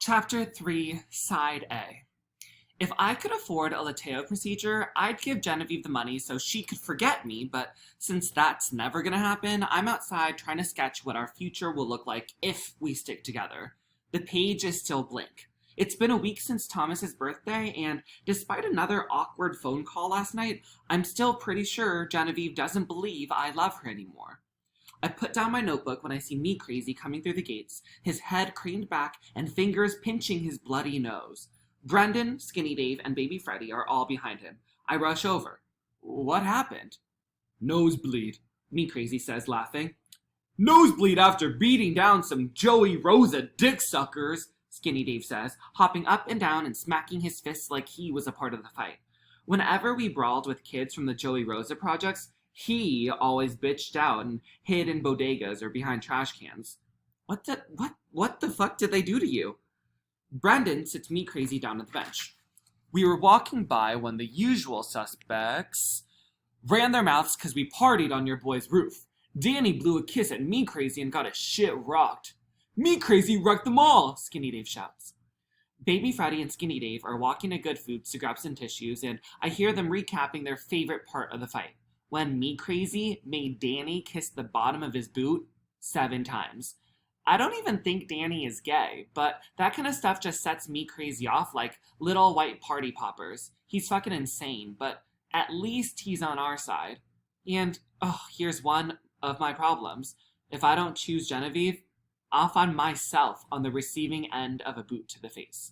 Chapter 3, Side A. If I could afford a Lateo procedure, I'd give Genevieve the money so she could forget me, but since that's never gonna happen, I'm outside trying to sketch what our future will look like if we stick together. The page is still blank. It's been a week since Thomas's birthday, and despite another awkward phone call last night, I'm still pretty sure Genevieve doesn't believe I love her anymore. I put down my notebook when I see me crazy coming through the gates, his head craned back and fingers pinching his bloody nose. Brendan, Skinny Dave, and Baby Freddy are all behind him. I rush over. What happened? Nosebleed, me crazy says, laughing. Nosebleed after beating down some Joey Rosa dick suckers, Skinny Dave says, hopping up and down and smacking his fists like he was a part of the fight. Whenever we brawled with kids from the Joey Rosa projects, he always bitched out and hid in bodegas or behind trash cans. What the fuck did they do to you? Brendan sits me crazy down at the bench. We were walking by when the usual suspects ran their mouths because we partied on your boy's roof. Danny blew a kiss at me crazy and got his shit rocked. Me crazy wrecked them all, Skinny Dave shouts. Baby Freddy and Skinny Dave are walking to Good Foods to grab some tissues, and I hear them recapping their favorite part of the fight. When me crazy made Danny kiss the bottom of his boot 7 times. I don't even think Danny is gay, but that kind of stuff just sets me crazy off like little white party poppers. He's fucking insane, but at least he's on our side. And, here's one of my problems. If I don't choose Genevieve, I'll find myself on the receiving end of a boot to the face.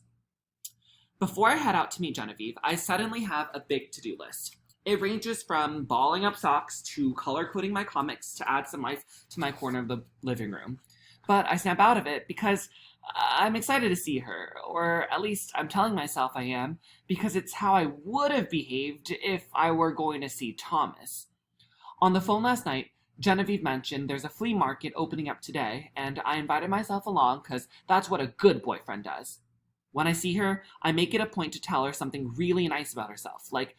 Before I head out to meet Genevieve, I suddenly have a big to-do list. It ranges from balling up socks to color-coding my comics to add some life to my corner of the living room. But I snap out of it because I'm excited to see her, or at least I'm telling myself I am, because it's how I would have behaved if I were going to see Thomas. On the phone last night, Genevieve mentioned there's a flea market opening up today, and I invited myself along because that's what a good boyfriend does. When I see her, I make it a point to tell her something really nice about herself, like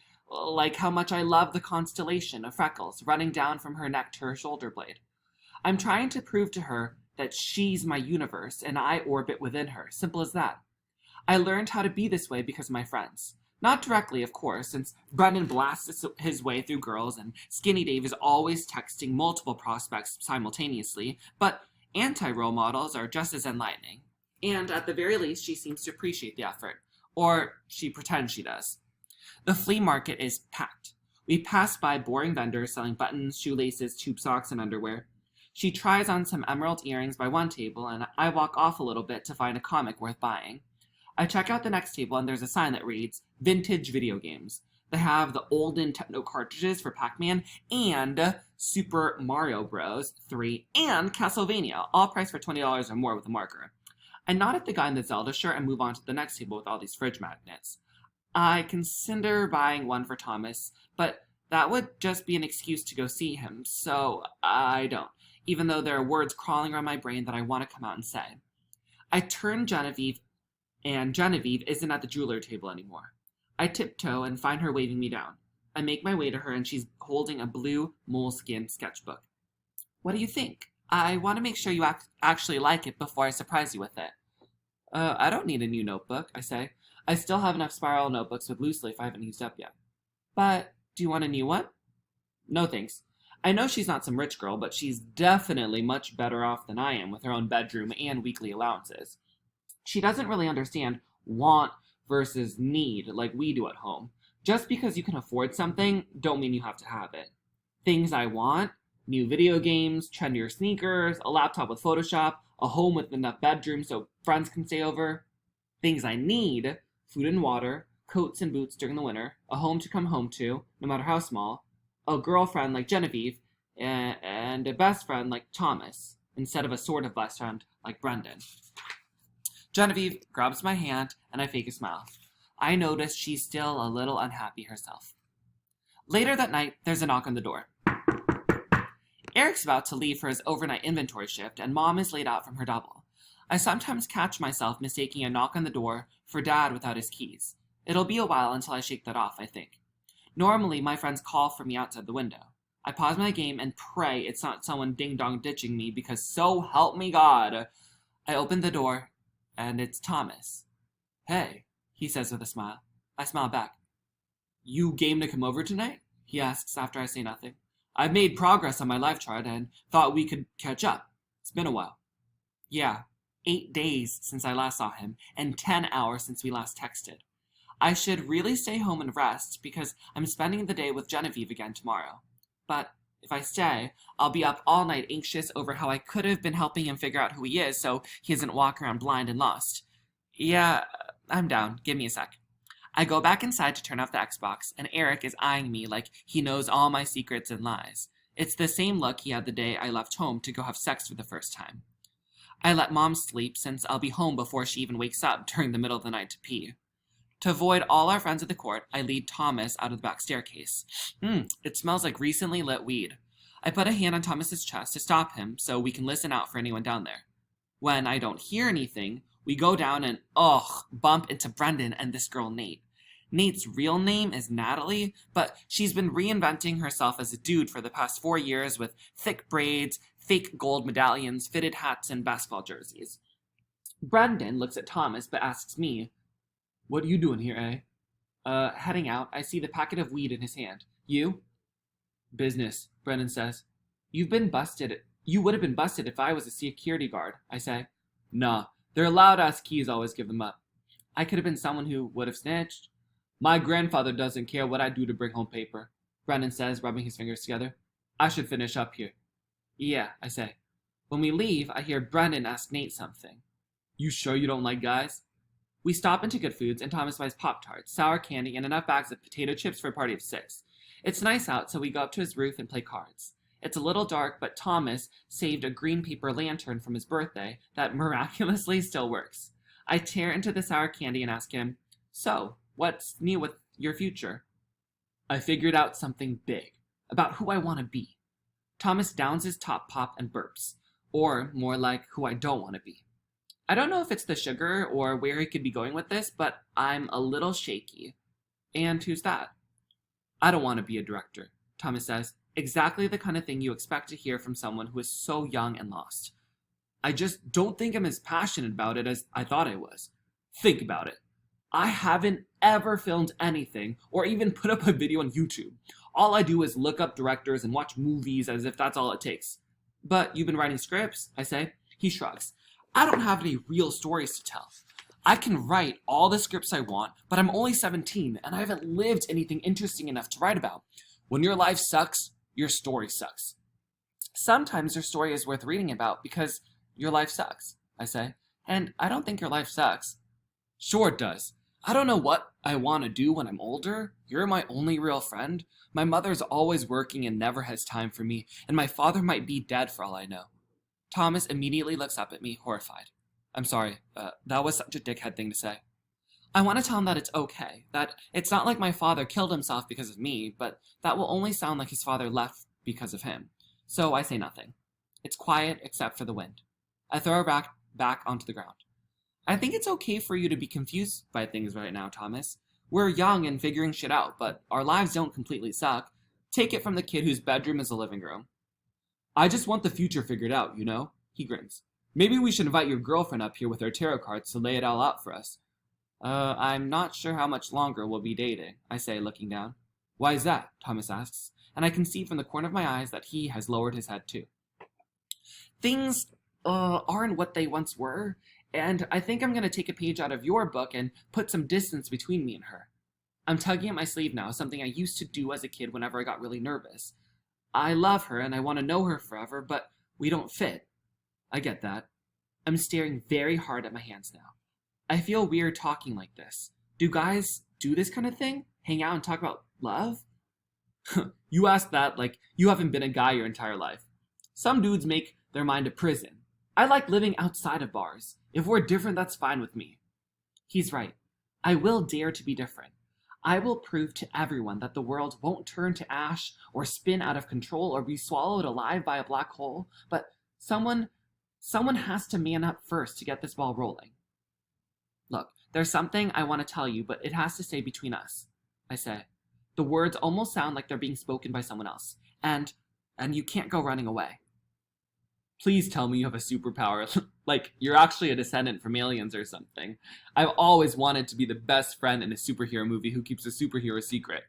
how much I love the constellation of freckles running down from her neck to her shoulder blade. I'm trying to prove to her that she's my universe and I orbit within her. Simple as that. I learned how to be this way because of my friends. Not directly, of course, since Brendan blasts his way through girls and Skinny Dave is always texting multiple prospects simultaneously, but anti-role models are just as enlightening. And at the very least, she seems to appreciate the effort. Or she pretends she does. The flea market is packed. We pass by boring vendors selling buttons, shoelaces, tube socks, and underwear. She tries on some emerald earrings by one table, and I walk off a little bit to find a comic worth buying. I check out the next table, and there's a sign that reads, Vintage Video Games. They have the old Nintendo cartridges for Pac-Man, and Super Mario Bros. 3, and Castlevania, all priced for $20 or more with a marker. I nod at the guy in the Zelda shirt and move on to the next table with all these fridge magnets. I consider buying one for Thomas, but that would just be an excuse to go see him, so I don't, even though there are words crawling around my brain that I want to come out and say. I turn Genevieve, and Genevieve isn't at the jeweler table anymore. I tiptoe and find her waving me down. I make my way to her, and she's holding a blue moleskin sketchbook. What do you think? I want to make sure you actually like it before I surprise you with it. I don't need a new notebook, I say. I still have enough spiral notebooks with loose leaf I haven't used up yet. But do you want a new one? No thanks. I know she's not some rich girl, but she's definitely much better off than I am with her own bedroom and weekly allowances. She doesn't really understand want versus need like we do at home. Just because you can afford something, don't mean you have to have it. Things I want: new video games, trendier sneakers, a laptop with Photoshop, a home with enough bedrooms so friends can stay over. Things I need: food and water, coats and boots during the winter, a home to come home to, no matter how small, a girlfriend like Genevieve, and a best friend like Thomas, instead of a sort of best friend like Brendan. Genevieve grabs my hand, and I fake a smile. I notice she's still a little unhappy herself. Later that night, there's a knock on the door. Eric's about to leave for his overnight inventory shift, and Mom is laid out from her double. I sometimes catch myself mistaking a knock on the door for Dad without his keys. It'll be a while until I shake that off, I think. Normally, my friends call for me outside the window. I pause my game and pray it's not someone ding-dong ditching me because so help me God. I open the door, and it's Thomas. Hey, he says with a smile. I smile back. You game to come over tonight? He asks after I say nothing. I've made progress on my life chart and thought we could catch up. It's been a while. Yeah, 8 days since I last saw him, and 10 hours since we last texted. I should really stay home and rest because I'm spending the day with Genevieve again tomorrow. But if I stay, I'll be up all night anxious over how I could have been helping him figure out who he is so he doesn't walk around blind and lost. Yeah, I'm down. Give me a sec. I go back inside to turn off the Xbox, and Eric is eyeing me like he knows all my secrets and lies. It's the same look he had the day I left home to go have sex for the first time. I let Mom sleep since I'll be home before she even wakes up during the middle of the night to pee. To avoid all our friends at the court, I lead Thomas out of the back staircase. It smells like recently lit weed. I put a hand on Thomas's chest to stop him so we can listen out for anyone down there. When I don't hear anything, we go down and, bump into Brendan and this girl Nate. Nate's real name is Natalie, but she's been reinventing herself as a dude for the past 4 years with thick braids, fake gold medallions, fitted hats, and basketball jerseys. Brendan looks at Thomas but asks me, What are you doing here, eh? Heading out. I see the packet of weed in his hand. You? Business, Brendan says. You would have been busted if I was a security guard, I say. Nah, their loud-ass keys always give them up. I could have been someone who would have snitched. My grandfather doesn't care what I do to bring home paper, Brendan says, rubbing his fingers together. I should finish up here. Yeah, I say. When we leave, I hear Brendan ask Nate something. You sure you don't like guys? We stop into Good Foods, and Thomas buys Pop-Tarts, sour candy, and enough bags of potato chips for a party of 6. It's nice out, so we go up to his roof and play cards. It's a little dark, but Thomas saved a green paper lantern from his birthday that miraculously still works. I tear into the sour candy and ask him, So, what's new with your future? I figured out something big, about who I want to be. Thomas downs his top pop and burps, or more like who I don't want to be. I don't know if it's the sugar or where he could be going with this, but I'm a little shaky. And who's that? I don't want to be a director, Thomas says, exactly the kind of thing you expect to hear from someone who is so young and lost. I just don't think I'm as passionate about it as I thought I was. Think about it. I haven't ever filmed anything or even put up a video on YouTube. All I do is look up directors and watch movies as if that's all it takes. But you've been writing scripts, I say. He shrugs. I don't have any real stories to tell. I can write all the scripts I want, but I'm only 17 and I haven't lived anything interesting enough to write about. When your life sucks, your story sucks. Sometimes your story is worth reading about because your life sucks, I say. And I don't think your life sucks. Sure it does. I don't know what I want to do when I'm older. You're my only real friend. My mother's always working and never has time for me, and my father might be dead for all I know. Thomas immediately looks up at me, horrified. I'm sorry, that was such a dickhead thing to say. I want to tell him that it's okay, that it's not like my father killed himself because of me, but that will only sound like his father left because of him. So I say nothing. It's quiet except for the wind. I throw her back onto the ground. I think it's okay for you to be confused by things right now, Thomas. We're young and figuring shit out, but our lives don't completely suck. Take it from the kid whose bedroom is a living room. I just want the future figured out, you know? He grins. Maybe we should invite your girlfriend up here with her tarot cards to lay it all out for us. I'm not sure how much longer we'll be dating, I say, looking down. Why is that? Thomas asks, and I can see from the corner of my eyes that he has lowered his head too. Things, aren't what they once were, and I think I'm going to take a page out of your book and put some distance between me and her. I'm tugging at my sleeve now, something I used to do as a kid whenever I got really nervous. I love her and I want to know her forever, but we don't fit. I get that. I'm staring very hard at my hands now. I feel weird talking like this. Do guys do this kind of thing? Hang out and talk about love? You ask that like you haven't been a guy your entire life. Some dudes make their mind a prison. I like living outside of bars. If we're different, that's fine with me. He's right. I will dare to be different. I will prove to everyone that the world won't turn to ash or spin out of control or be swallowed alive by a black hole, but someone has to man up first to get this ball rolling. Look, there's something I want to tell you, but it has to stay between us, I say. The words almost sound like they're being spoken by someone else, and you can't go running away. Please tell me you have a superpower, like you're actually a descendant from aliens or something. I've always wanted to be the best friend in a superhero movie who keeps a superhero secret.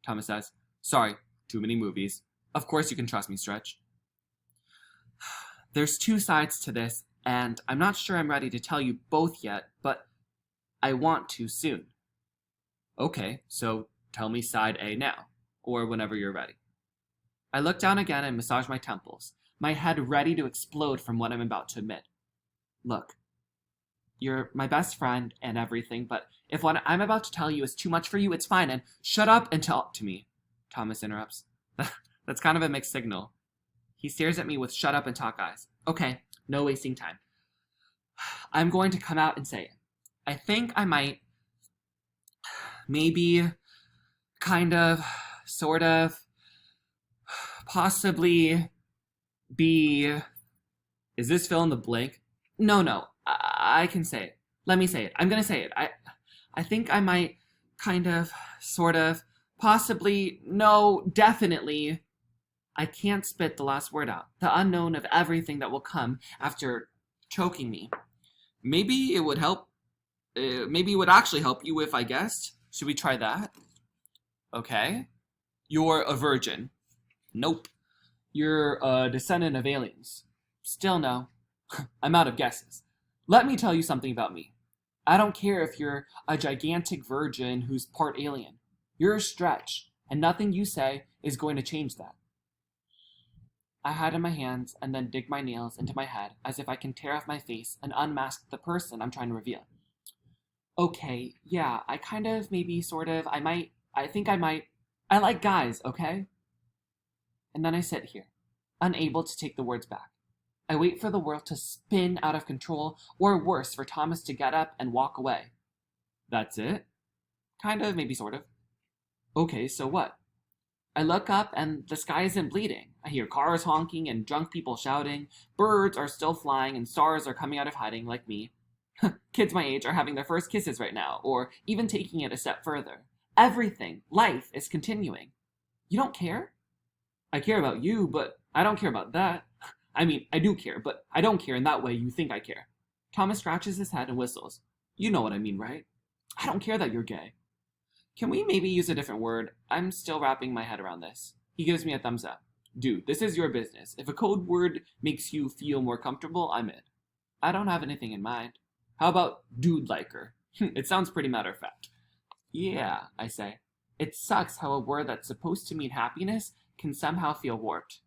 Thomas says, sorry, too many movies. Of course you can trust me, Stretch. There's two sides to this, and I'm not sure I'm ready to tell you both yet, but I want to soon. Okay, so tell me side A now, or whenever you're ready. I look down again and massage my temples, my head ready to explode from what I'm about to admit. Look, you're my best friend and everything, but if what I'm about to tell you is too much for you, it's fine, and shut up and talk to me, Thomas interrupts. That's kind of a mixed signal. He stares at me with shut up and talk eyes. Okay, no wasting time. I'm going to come out and say it. I think I might, maybe, kind of, sort of, possibly be... Is this fill in the blank? No, I can say it. Let me say it. I'm going to say it. I think I might, kind of, sort of, possibly, no, definitely... I can't spit the last word out. The unknown of everything that will come after choking me. Maybe it would help. Maybe it would actually help you if I guessed. Should we try that? Okay. You're a virgin. Nope. You're a descendant of aliens. Still no. I'm out of guesses. Let me tell you something about me. I don't care if you're a gigantic virgin who's part alien. You're a Stretch, and nothing you say is going to change that. I hide in my hands and then dig my nails into my head as if I can tear off my face and unmask the person I'm trying to reveal. Okay, yeah, I kind of, maybe, sort of, I like guys, okay? And then I sit here, unable to take the words back. I wait for the world to spin out of control, or worse, for Thomas to get up and walk away. That's it? Kind of, maybe, sort of. Okay, so what? I look up and the sky isn't bleeding. I hear cars honking and drunk people shouting. Birds are still flying and stars are coming out of hiding like me. Kids my age are having their first kisses right now, or even taking it a step further. Everything, life is continuing. You don't care? I care about you, but I don't care about that. I mean, I do care, but I don't care in that way you think I care. Thomas scratches his head and whistles. You know what I mean, right? I don't care that you're gay. Can we maybe use a different word? I'm still wrapping my head around this. He gives me a thumbs up. Dude, this is your business. If a code word makes you feel more comfortable, I'm in. I don't have anything in mind. How about dude-liker? It sounds pretty matter-of-fact. Yeah, I say. It sucks how a word that's supposed to mean happiness can somehow feel warped.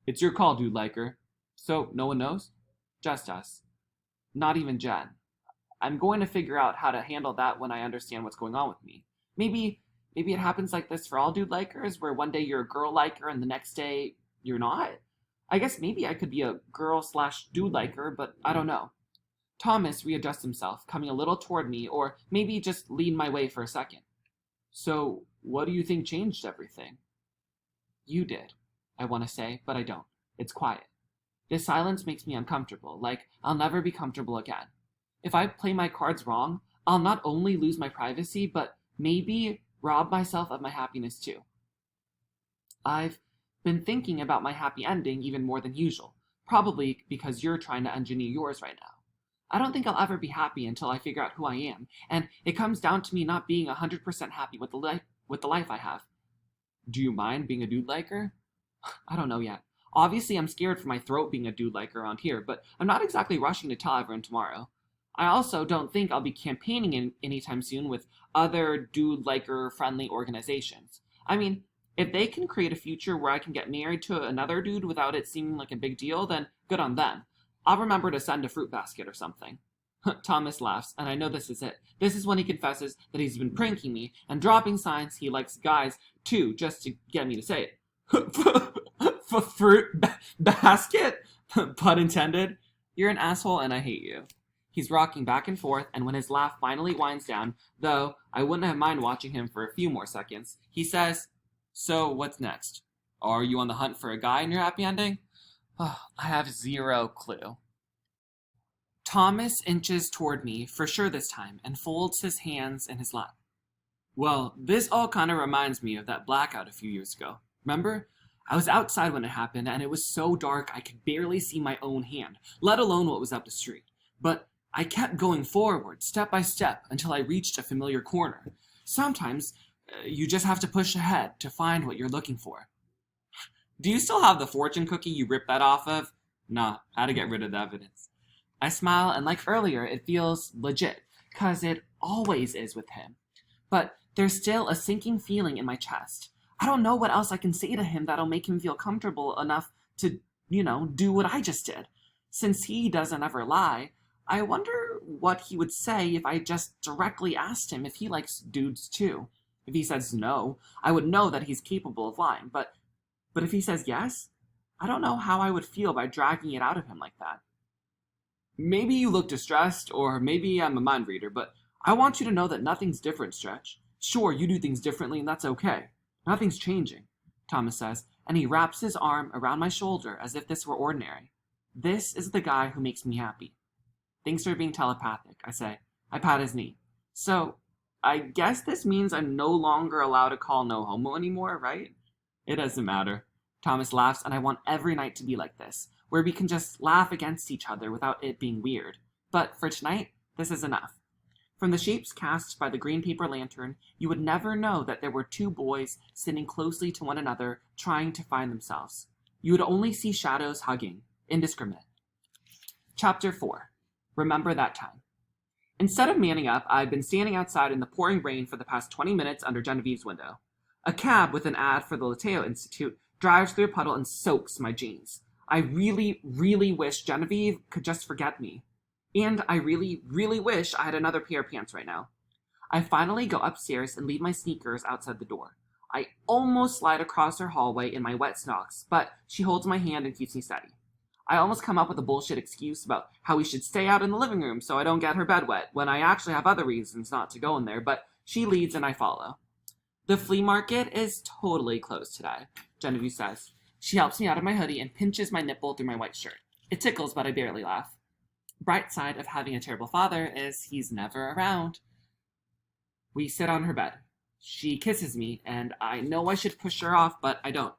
It's your call, dude-liker. So, no one knows? Just us. Not even Jen. I'm going to figure out how to handle that when I understand what's going on with me. Maybe it happens like this for all dude-likers, where one day you're a girl-liker and the next day you're not? I guess maybe I could be a girl/dude-liker, but I don't know. Thomas readjusts himself, coming a little toward me, or maybe just lean my way for a second. So, what do you think changed everything? You did, I want to say, but I don't. It's quiet. This silence makes me uncomfortable, like I'll never be comfortable again. If I play my cards wrong, I'll not only lose my privacy, but maybe rob myself of my happiness too. I've been thinking about my happy ending even more than usual, probably because you're trying to engineer yours right now. I don't think I'll ever be happy until I figure out who I am, and it comes down to me not being 100% happy with the life I have. Do you mind being a dude-liker? I don't know yet. Obviously, I'm scared for my throat being a dude-liker around here, but I'm not exactly rushing to tell everyone tomorrow. I also don't think I'll be campaigning anytime soon with other dude-liker-friendly organizations. I mean, if they can create a future where I can get married to another dude without it seeming like a big deal, then good on them. I'll remember to send a fruit basket or something. Thomas laughs, and I know this is it. This is when he confesses that he's been pranking me and dropping signs he likes guys, too, just to get me to say it. Fruit basket? Pun intended. You're an asshole and I hate you. He's rocking back and forth, and when his laugh finally winds down, though I wouldn't have mind watching him for a few more seconds, he says, So, what's next? Are you on the hunt for a guy in your happy ending? Oh, I have zero clue. Thomas inches toward me, for sure this time, and folds his hands in his lap. Well, this all kind of reminds me of that blackout a few years ago. Remember? I was outside when it happened, and it was so dark I could barely see my own hand, let alone what was up the street. But I kept going forward, step by step, until I reached a familiar corner. Sometimes you just have to push ahead to find what you're looking for. Do you still have the fortune cookie you ripped that off of? Nah, had to get rid of the evidence. I smile, and like earlier, it feels legit, 'cause it always is with him. But there's still a sinking feeling in my chest. I don't know what else I can say to him that'll make him feel comfortable enough to, do what I just did. Since he doesn't ever lie, I wonder what he would say if I just directly asked him if he likes dudes too. If he says no, I would know that he's capable of lying, but if he says yes, I don't know how I would feel by dragging it out of him like that. Maybe you look distressed, or maybe I'm a mind reader, but I want you to know that nothing's different, Stretch. Sure, you do things differently, and that's okay. Nothing's changing, Thomas says, and he wraps his arm around my shoulder as if this were ordinary. This is the guy who makes me happy. Thanks for being telepathic, I say. I pat his knee. So, I guess this means I'm no longer allowed to call no homo anymore, right? It doesn't matter. Thomas laughs, and I want every night to be like this, where we can just laugh against each other without it being weird. But for tonight, this is enough. From the shapes cast by the green paper lantern, you would never know that there were two boys sitting closely to one another, trying to find themselves. You would only see shadows hugging, indiscriminate. Chapter 4. Remember that time. Instead of manning up, I've been standing outside in the pouring rain for the past 20 minutes under Genevieve's window. A cab with an ad for the Lateo Institute drives through a puddle and soaks my jeans. I really, really wish Genevieve could just forget me. And I really, really wish I had another pair of pants right now. I finally go upstairs and leave my sneakers outside the door. I almost slide across her hallway in my wet socks, but she holds my hand and keeps me steady. I almost come up with a bullshit excuse about how we should stay out in the living room so I don't get her bed wet, when I actually have other reasons not to go in there, but she leads and I follow. The flea market is totally closed today, Genevieve says. She helps me out of my hoodie and pinches my nipple through my white shirt. It tickles, but I barely laugh. Bright side of having a terrible father is he's never around. We sit on her bed. She kisses me, and I know I should push her off, but I don't.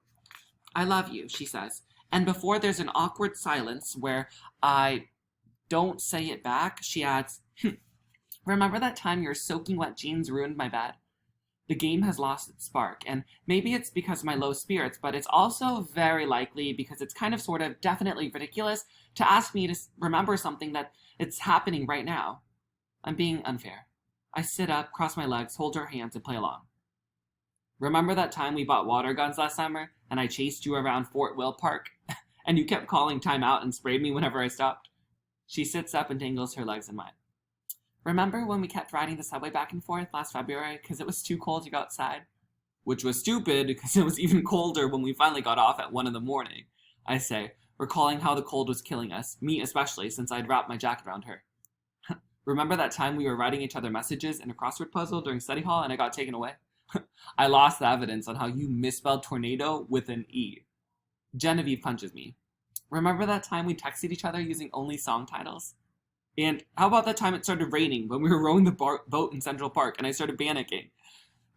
I love you, she says. And before there's an awkward silence where I don't say it back, she adds, remember that time your soaking wet jeans ruined my bed? The game has lost its spark, and maybe it's because of my low spirits, but it's also very likely because it's kind of sort of definitely ridiculous to ask me to remember something that it's happening right now. I'm being unfair. I sit up, cross my legs, hold her hands, and play along. Remember that time we bought water guns last summer, and I chased you around Fort Will Park, and you kept calling time out and sprayed me whenever I stopped? She sits up and dangles her legs in mine. Remember when we kept riding the subway back and forth last February because it was too cold to go outside? Which was stupid because it was even colder when we finally got off at 1 a.m, I say, recalling how the cold was killing us, me especially, since I'd wrapped my jacket around her. Remember that time we were writing each other messages in a crossword puzzle during study hall and I got taken away? I lost the evidence on how you misspelled tornado with an E. Genevieve punches me. Remember that time we texted each other using only song titles? And how about that time it started raining when we were rowing the boat in Central Park and I started panicking?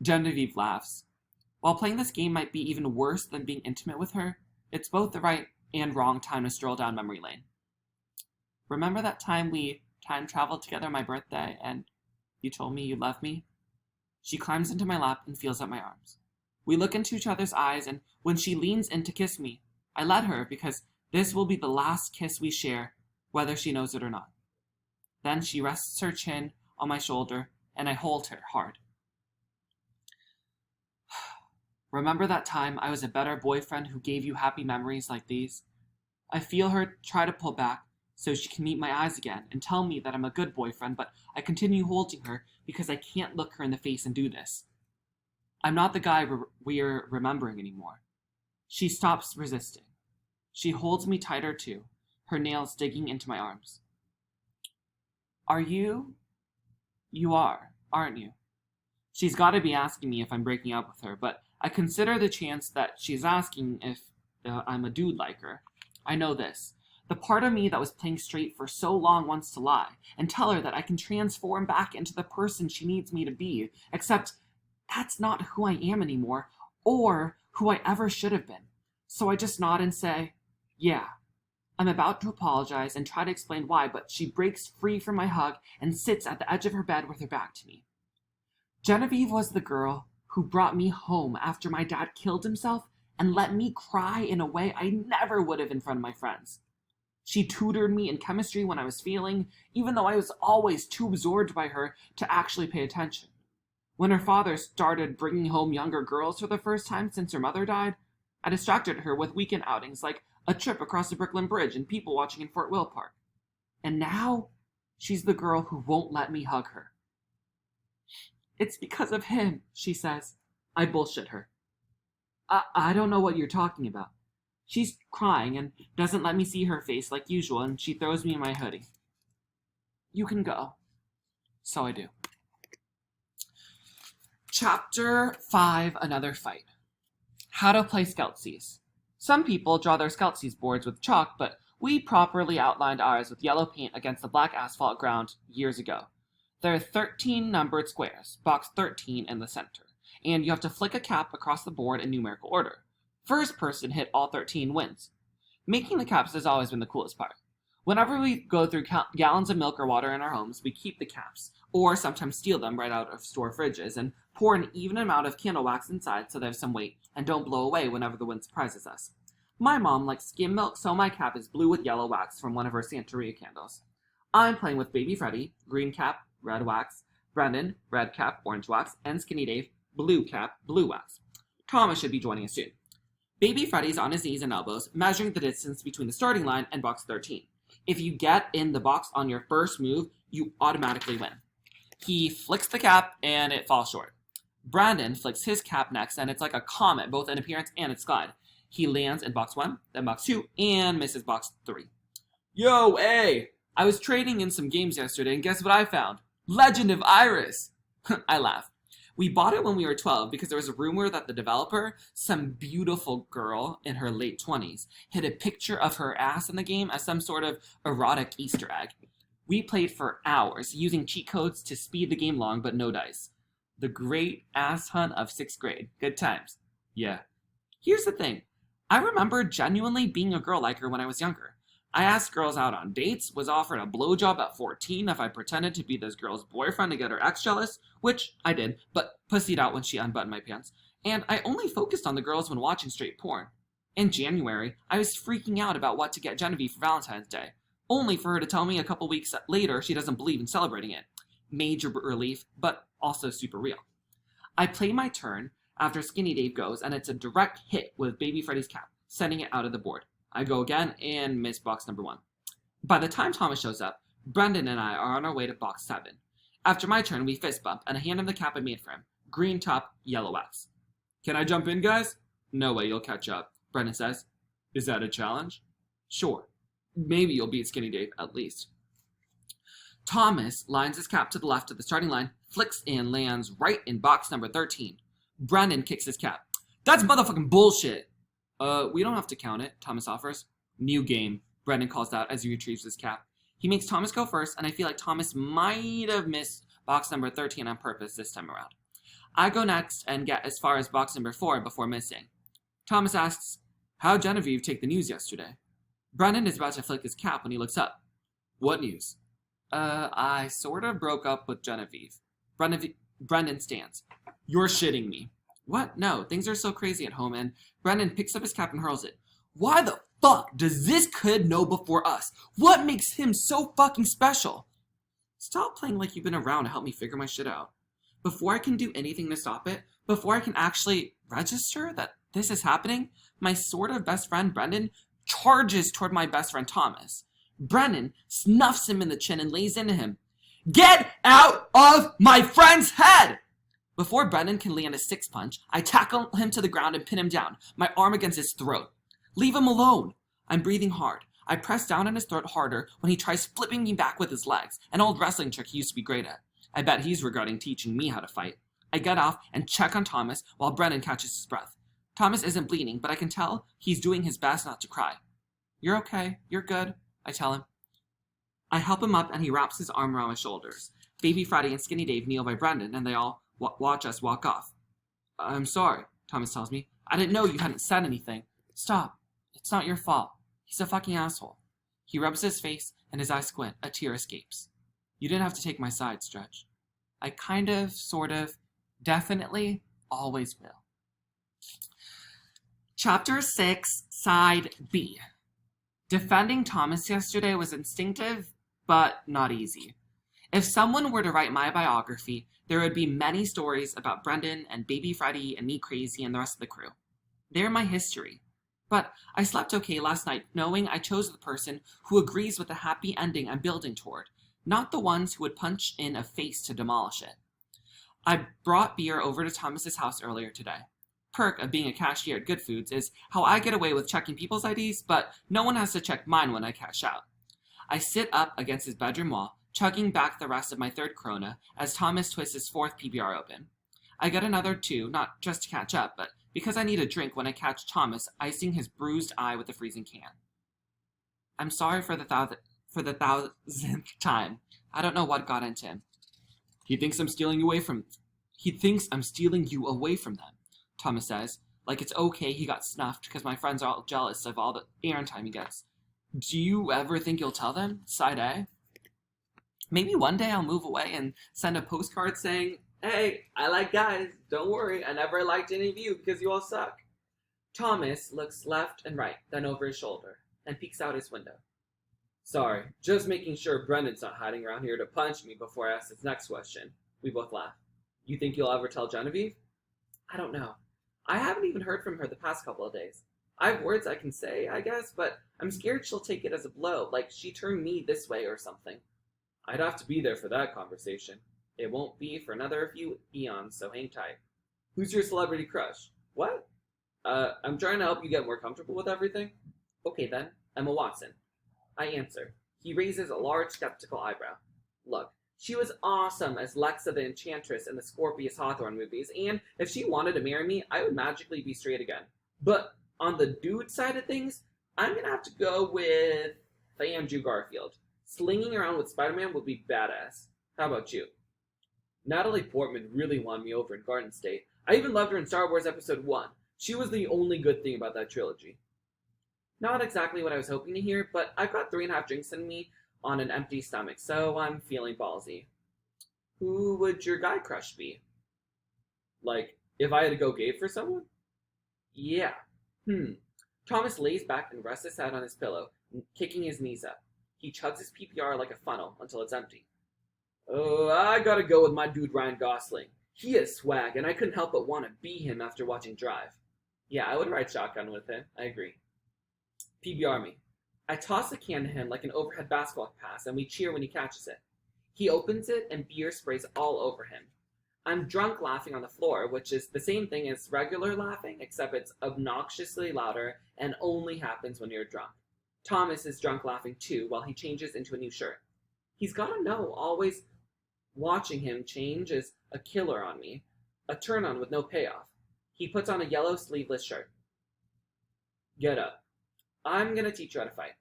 Genevieve laughs. While playing this game might be even worse than being intimate with her, it's both the right and wrong time to stroll down memory lane. Remember that time we time traveled together on my birthday and you told me you loved me? She climbs into my lap and feels up my arms. We look into each other's eyes, and when she leans in to kiss me, I let her because this will be the last kiss we share, whether she knows it or not. Then she rests her chin on my shoulder, and I hold her hard. Remember that time I was a better boyfriend who gave you happy memories like these? I feel her try to pull back so she can meet my eyes again and tell me that I'm a good boyfriend, but I continue holding her because I can't look her in the face and do this. I'm not the guy we're remembering anymore. She stops resisting. She holds me tighter too, her nails digging into my arms. Are you? You are, aren't you? She's got to be asking me if I'm breaking up with her, but I consider the chance that she's asking if I'm a dude like her. I know this. The part of me that was playing straight for so long wants to lie and tell her that I can transform back into the person she needs me to be, except that's not who I am anymore or who I ever should have been. So I just nod and say, yeah. I'm about to apologize and try to explain why, but she breaks free from my hug and sits at the edge of her bed with her back to me. Genevieve was the girl who brought me home after my dad killed himself and let me cry in a way I never would have in front of my friends. She tutored me in chemistry when I was failing, even though I was always too absorbed by her to actually pay attention. When her father started bringing home younger girls for the first time since her mother died, I distracted her with weekend outings like a trip across the Brooklyn Bridge and people watching in Fort Will Park. And now, she's the girl who won't let me hug her. It's because of him, she says. I bullshit her. I don't know what you're talking about. She's crying and doesn't let me see her face like usual, and she throws me my hoodie. You can go. So I do. Chapter 5, Another Fight. How to play Scoutsies. Some people draw their Scoutsies boards with chalk, but we properly outlined ours with yellow paint against the black asphalt ground years ago. There are 13 numbered squares, box 13 in the center, and you have to flick a cap across the board in numerical order. First person hit all 13 wins. Making the caps has always been the coolest part. Whenever we go through gallons of milk or water in our homes, we keep the caps, or sometimes steal them right out of store fridges, and pour an even amount of candle wax inside so they have some weight and don't blow away whenever the wind surprises us. My mom likes skim milk, so my cap is blue with yellow wax from one of her Santeria candles. I'm playing with Baby Freddy, green cap, red wax, Brendan, red cap, orange wax, and Skinny Dave, blue cap, blue wax. Thomas should be joining us soon. Baby Freddy's on his knees and elbows, measuring the distance between the starting line and box 13. If you get in the box on your first move, you automatically win. He flicks the cap, and it falls short. Brandon flicks his cap next, and it's like a comet, both in appearance and its glide. He lands in box 1, then box 2, and misses box 3. Yo, hey! I was trading in some games yesterday, and guess what I found? Legend of Iris! I laugh. We bought it when we were 12 because there was a rumor that the developer, some beautiful girl in her late 20s, hid a picture of her ass in the game as some sort of erotic Easter egg. We played for hours, using cheat codes to speed the game along, but no dice. The great ass hunt of 6th grade. Good times. Yeah. Here's the thing. I remember genuinely being a girl like her when I was younger. I asked girls out on dates, was offered a blowjob at 14 if I pretended to be this girl's boyfriend to get her ex jealous, which I did, but pussied out when she unbuttoned my pants. And I only focused on the girls when watching straight porn. In January, I was freaking out about what to get Genevieve for Valentine's Day, only for her to tell me a couple weeks later she doesn't believe in celebrating it. Major relief, but also super real. I play my turn after Skinny Dave goes, and it's a direct hit with Baby Freddy's cap, sending it out of the board. I go again and miss box number 1. By the time Thomas shows up, Brendan and I are on our way to box 7. After my turn, we fist bump, and I hand him the cap I made for him. Green top, yellow wax. Can I jump in, guys? No way, you'll catch up, Brendan says. Is that a challenge? Sure. Maybe you'll beat Skinny Dave, at least. Thomas lines his cap to the left of the starting line, flicks and lands right in box number 13. Brendan kicks his cap. That's motherfucking bullshit! We don't have to count it, Thomas offers. New game, Brendan calls out as he retrieves his cap. He makes Thomas go first, and I feel like Thomas might have missed box number 13 on purpose this time around. I go next and get as far as box number 4 before missing. Thomas asks, how'd Genevieve take the news yesterday? Brendan is about to flick his cap when he looks up. What news? I sort of broke up with Genevieve. Brendan stands. You're shitting me. What? No, things are so crazy at home, and Brendan picks up his cap and hurls it. Why the fuck does this kid know before us? What makes him so fucking special? Stop playing like you've been around to help me figure my shit out. Before I can do anything to stop it, before I can actually register that this is happening, my sort of best friend Brendan charges toward my best friend Thomas. Brendan snuffs him in the chin and lays into him. Get out of my friend's head! Before Brendan can land a 6-punch, I tackle him to the ground and pin him down, my arm against his throat. Leave him alone! I'm breathing hard. I press down on his throat harder when he tries flipping me back with his legs, an old wrestling trick he used to be great at. I bet he's regretting teaching me how to fight. I get off and check on Thomas while Brendan catches his breath. Thomas isn't bleeding, but I can tell he's doing his best not to cry. You're okay. You're good, I tell him. I help him up and he wraps his arm around my shoulders. Baby Freddy and Skinny Dave kneel by Brendan and they all watch us walk off. I'm sorry, Thomas tells me. I didn't know you hadn't said anything. Stop. It's not your fault. He's a fucking asshole. He rubs his face and his eyes squint. A tear escapes. You didn't have to take my side, Stretch. I kind of, sort of, definitely, always will. Chapter 6, Side B. Defending Thomas yesterday was instinctive, but not easy. If someone were to write my biography, there would be many stories about Brendan and Baby Freddy and me crazy and the rest of the crew. They're my history. But I slept okay last night knowing I chose the person who agrees with the happy ending I'm building toward, not the ones who would punch in a face to demolish it. I brought beer over to Thomas's house earlier today. Perk of being a cashier at Good Foods is how I get away with checking people's IDs, but no one has to check mine when I cash out. I sit up against his bedroom wall, chugging back the rest of my third Corona as Thomas twists his fourth PBR open. I get another two, not just to catch up, but because I need a drink when I catch Thomas icing his bruised eye with a freezing can. I'm sorry for the thousandth time. I don't know what got into him. He thinks I'm stealing you away from them, Thomas says, like it's okay he got snuffed because my friends are all jealous of all the airtime he gets. Do you ever think you'll tell them? Side A? Maybe one day I'll move away and send a postcard saying, hey, I like guys. Don't worry, I never liked any of you because you all suck. Thomas looks left and right, then over his shoulder, and peeks out his window. Sorry, just making sure Brendan's not hiding around here to punch me before I ask his next question. We both laugh. You think you'll ever tell Genevieve? I don't know. I haven't even heard from her the past couple of days. I have words I can say, I guess, but I'm scared she'll take it as a blow, like she turned me this way or something. I'd have to be there for that conversation. It won't be for another few eons, so hang tight. Who's your celebrity crush? What? I'm trying to help you get more comfortable with everything. Okay then, Emma Watson. I answer. He raises a large skeptical eyebrow. Look, she was awesome as Lexa the Enchantress in the Scorpius Hawthorne movies, and if she wanted to marry me, I would magically be straight again. But on the dude side of things, I'm gonna have to go with Andrew Garfield. Slinging around with Spider-Man would be badass. How about you? Natalie Portman really won me over in Garden State. I even loved her in Star Wars Episode 1. She was the only good thing about that trilogy. Not exactly what I was hoping to hear, but I've got 3.5 drinks in me on an empty stomach, so I'm feeling ballsy. Who would your guy crush be? Like, if I had to go gay for someone? Yeah. Thomas lays back and rests his head on his pillow, kicking his knees up. He chugs his PPR like a funnel until it's empty. Oh, I gotta go with my dude Ryan Gosling. He has swag, and I couldn't help but want to be him after watching Drive. Yeah, I would ride shotgun with him. I agree. PBR me. I toss the can to him like an overhead basketball pass, and we cheer when he catches it. He opens it, and beer sprays all over him. I'm drunk laughing on the floor, which is the same thing as regular laughing, except it's obnoxiously louder and only happens when you're drunk. Thomas is drunk laughing too while he changes into a new shirt. He's gotta know, always watching him change is a killer on me. A turn on with no payoff. He puts on a yellow sleeveless shirt. Get up. I'm gonna teach you how to fight.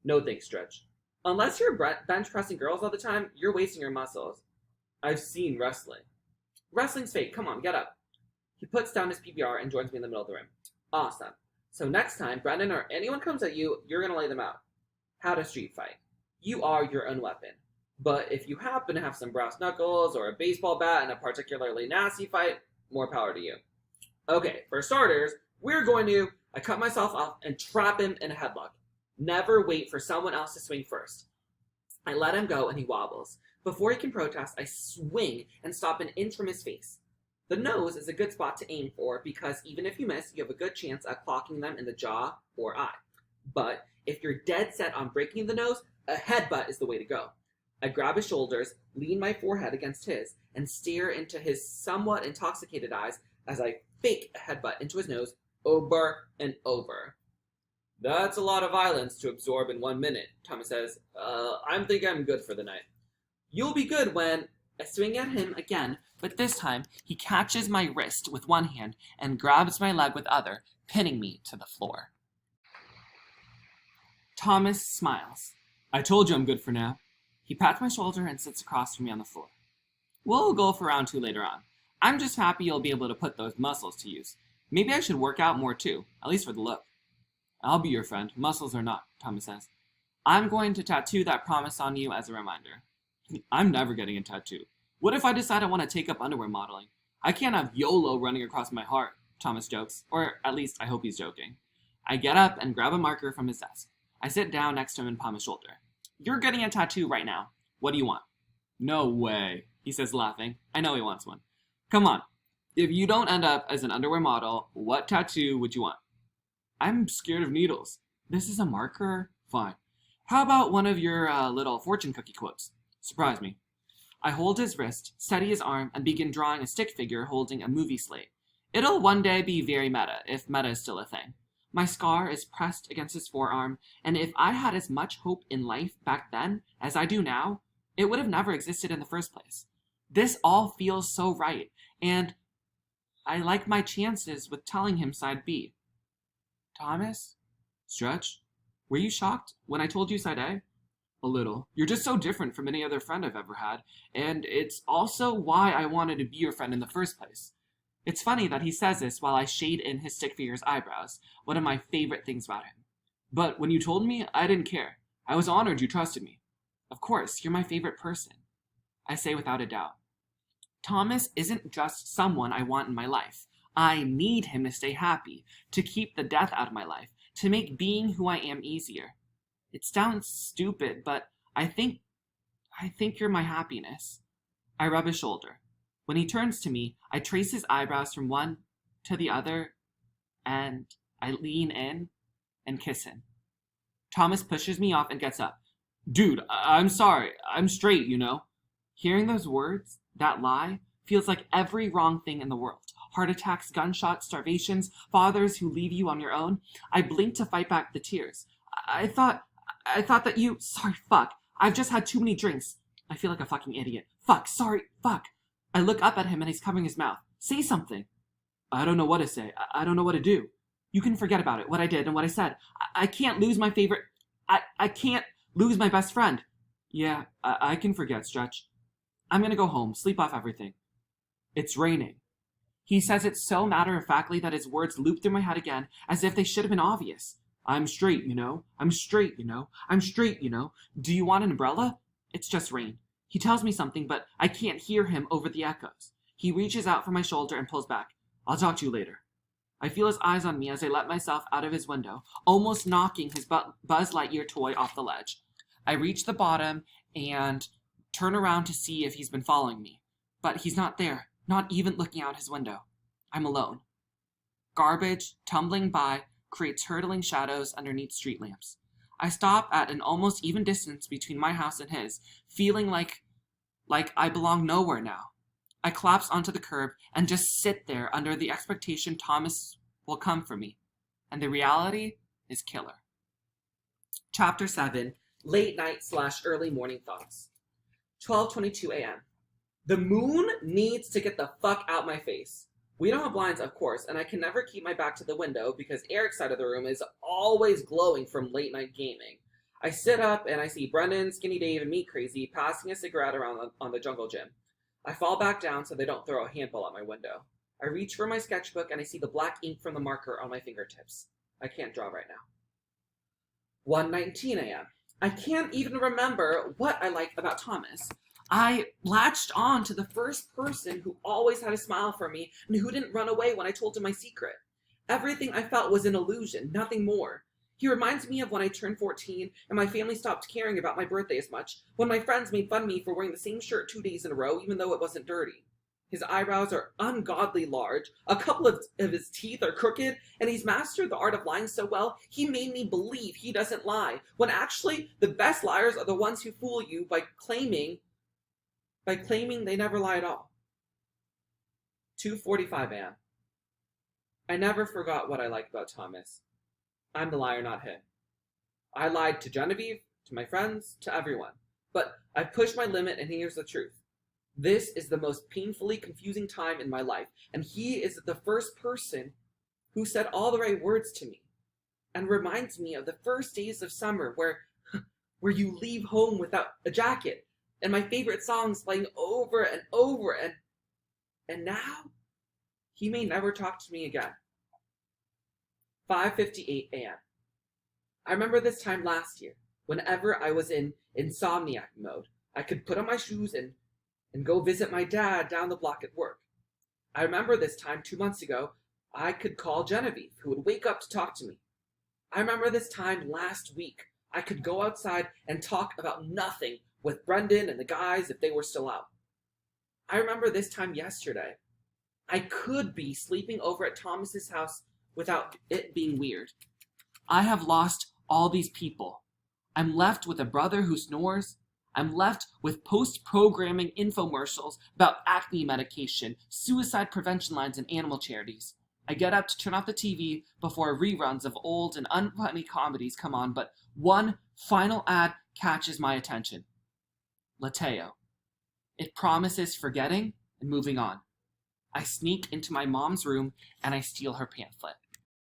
No thanks, Stretch. Unless you're bench pressing girls all the time, you're wasting your muscles. I've seen wrestling. Wrestling's fake. Come on, get up. He puts down his PBR and joins me in the middle of the room. Awesome. So next time Brendan or anyone comes at you, you're gonna lay them out. How to street fight. You are your own weapon. But if you happen to have some brass knuckles or a baseball bat in a particularly nasty fight, more power to you. Okay, for starters, I cut myself off and trap him in a headlock. Never wait for someone else to swing first. I let him go and he wobbles. Before he can protest, I swing and stop an inch from his face. The nose is a good spot to aim for because even if you miss, you have a good chance at clocking them in the jaw or eye. But if you're dead set on breaking the nose, a headbutt is the way to go. I grab his shoulders, lean my forehead against his, and stare into his somewhat intoxicated eyes as I fake a headbutt into his nose over and over. That's a lot of violence to absorb in 1 minute, Thomas says. I'm thinking I'm good for the night. You'll be good when... I swing at him again, but this time he catches my wrist with one hand and grabs my leg with other, pinning me to the floor. Thomas smiles. I told you I'm good for now. He pats my shoulder and sits across from me on the floor. We'll go for round 2 later on. I'm just happy you'll be able to put those muscles to use. Maybe I should work out more too, at least for the look. I'll be your friend, muscles or not, Thomas says. I'm going to tattoo that promise on you as a reminder. I'm never getting a tattoo. What if I decide I want to take up underwear modeling? I can't have YOLO running across my heart, Thomas jokes, or at least I hope he's joking. I get up and grab a marker from his desk. I sit down next to him and palm his shoulder. You're getting a tattoo right now. What do you want? No way, he says laughing. I know he wants one. Come on. If you don't end up as an underwear model, what tattoo would you want? I'm scared of needles. This is a marker? Fine. How about one of your little fortune cookie quotes? Surprise me. I hold his wrist, steady his arm, and begin drawing a stick figure holding a movie slate. It'll one day be very meta, if meta is still a thing. My scar is pressed against his forearm, and if I had as much hope in life back then as I do now, it would have never existed in the first place. This all feels so right, and I like my chances with telling him side B. Thomas? Stretch? Were you shocked when I told you side A? A little. You're just so different from any other friend I've ever had, and it's also why I wanted to be your friend in the first place. It's funny that he says this while I shade in his stick figure's eyebrows, one of my favorite things about him. But when you told me, I didn't care. I was honored you trusted me. Of course, you're my favorite person, I say without a doubt. Thomas isn't just someone I want in my life. I need him to stay happy, to keep the death out of my life, to make being who I am easier. It sounds stupid, but I think you're my happiness. I rub his shoulder. When he turns to me, I trace his eyebrows from one to the other, and I lean in and kiss him. Thomas pushes me off and gets up. Dude, I'm sorry. I'm straight, you know. Hearing those words, that lie, feels like every wrong thing in the world. Heart attacks, gunshots, starvations, fathers who leave you on your own. I blink to fight back the tears. I thought that you... Sorry, fuck. I've just had too many drinks. I feel like a fucking idiot. Fuck, sorry, fuck. I look up at him and he's covering his mouth. Say something. I don't know what to say. I don't know what to do. You can forget about it, what I did and what I said. I can't lose my favorite... I can't lose my best friend. Yeah, I can forget, Stretch. I'm gonna go home, sleep off everything. It's raining. He says it so matter-of-factly that his words loop through my head again, as if they should have been obvious. I'm straight, you know. I'm straight, you know. I'm straight, you know. Do you want an umbrella? It's just rain. He tells me something, but I can't hear him over the echoes. He reaches out for my shoulder and pulls back. I'll talk to you later. I feel his eyes on me as I let myself out of his window, almost knocking his Buzz Lightyear toy off the ledge. I reach the bottom and turn around to see if he's been following me. But he's not there, not even looking out his window. I'm alone. Garbage, tumbling by, creates hurtling shadows underneath street lamps. I stop at an almost even distance between my house and his, feeling like I belong nowhere now. I collapse onto the curb and just sit there under the expectation Thomas will come for me. And the reality is killer. Chapter 7, Late Night / Early Morning Thoughts. 12:22 a.m. The moon needs to get the fuck out my face. We don't have blinds, of course, and I can never keep my back to the window because Eric's side of the room is always glowing from late night gaming. I sit up and I see Brendan, Skinny Dave, and me crazy passing a cigarette around on the jungle gym. I fall back down so they don't throw a handball at my window. I reach for my sketchbook and I see the black ink from the marker on my fingertips. I can't draw right now. 1:19 a.m. I can't even remember what I liked about Thomas. I latched on to the first person who always had a smile for me and who didn't run away when I told him my secret. Everything I felt was an illusion, nothing more. He reminds me of when I turned 14 and my family stopped caring about my birthday as much, when my friends made fun of me for wearing the same shirt 2 days in a row even though it wasn't dirty. His eyebrows are ungodly large, a couple of his teeth are crooked, and he's mastered the art of lying so well, he made me believe he doesn't lie, when actually the best liars are the ones who fool you by claiming they never lie at all. 2:45 a.m. I never forgot what I liked about Thomas. I'm the liar, not him. I lied to Genevieve, to my friends, to everyone. But I pushed my limit, and here's the truth. This is the most painfully confusing time in my life, and he is the first person who said all the right words to me, and reminds me of the first days of summer where you leave home without a jacket, and my favorite songs playing over and over, and now he may never talk to me again. 5:58 a.m. I remember this time last year. Whenever I was in insomniac mode, I could put on my shoes and go visit my dad down the block at work. I remember this time 2 months ago, I could call Genevieve, who would wake up to talk to me. I remember this time last week, I could go outside and talk about nothing with Brendan and the guys if they were still out. I remember this time yesterday. I could be sleeping over at Thomas's house without it being weird. I have lost all these people. I'm left with a brother who snores. I'm left with post-programming infomercials about acne medication, suicide prevention lines, and animal charities. I get up to turn off the TV before reruns of old and unfunny comedies come on, but one final ad catches my attention. Lateo. It promises forgetting and moving on. I sneak into my mom's room and I steal her pamphlet.